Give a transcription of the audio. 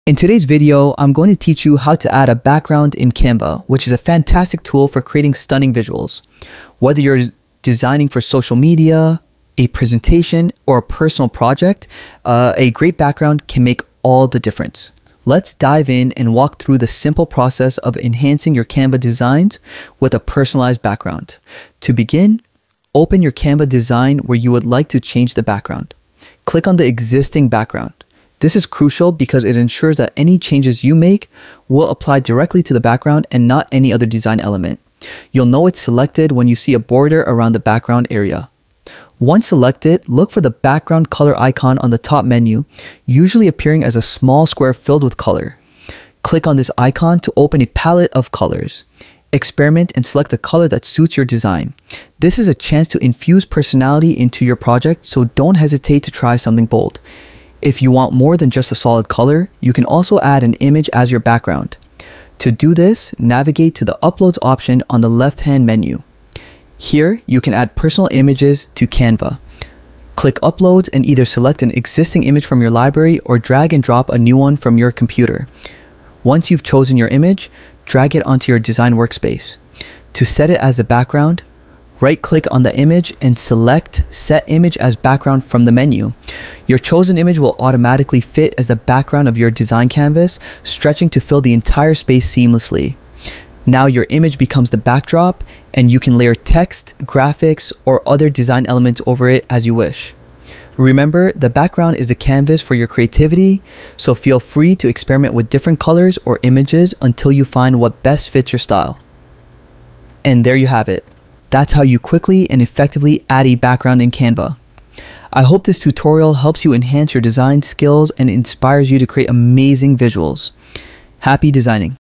In today's video, I'm going to teach you how to add a background in Canva, which is a fantastic tool for creating stunning visuals. Whether you're designing for social media, a presentation, or a personal project, a great background can make all the difference. Let's dive in and walk through the simple process of enhancing your Canva designs with a personalized background. To begin, open your Canva design where you would like to change the background. Click on the existing background. This is crucial because it ensures that any changes you make will apply directly to the background and not any other design element. You'll know it's selected when you see a border around the background area. Once selected, look for the background color icon on the top menu, usually appearing as a small square filled with color. Click on this icon to open a palette of colors. Experiment and select the color that suits your design. This is a chance to infuse personality into your project, so don't hesitate to try something bold. If you want more than just a solid color, you can also add an image as your background. To do this, navigate to the Uploads option on the left-hand menu. Here, you can add personal images to Canva. Click Uploads and either select an existing image from your library or drag and drop a new one from your computer. Once you've chosen your image, drag it onto your design workspace. To set it as a background, right-click on the image and select Set Image as Background from the menu. Your chosen image will automatically fit as the background of your design canvas, stretching to fill the entire space seamlessly. Now your image becomes the backdrop, and you can layer text, graphics, or other design elements over it as you wish. Remember, the background is the canvas for your creativity, so feel free to experiment with different colors or images until you find what best fits your style. And there you have it. That's how you quickly and effectively add a background in Canva. I hope this tutorial helps you enhance your design skills and inspires you to create amazing visuals. Happy designing!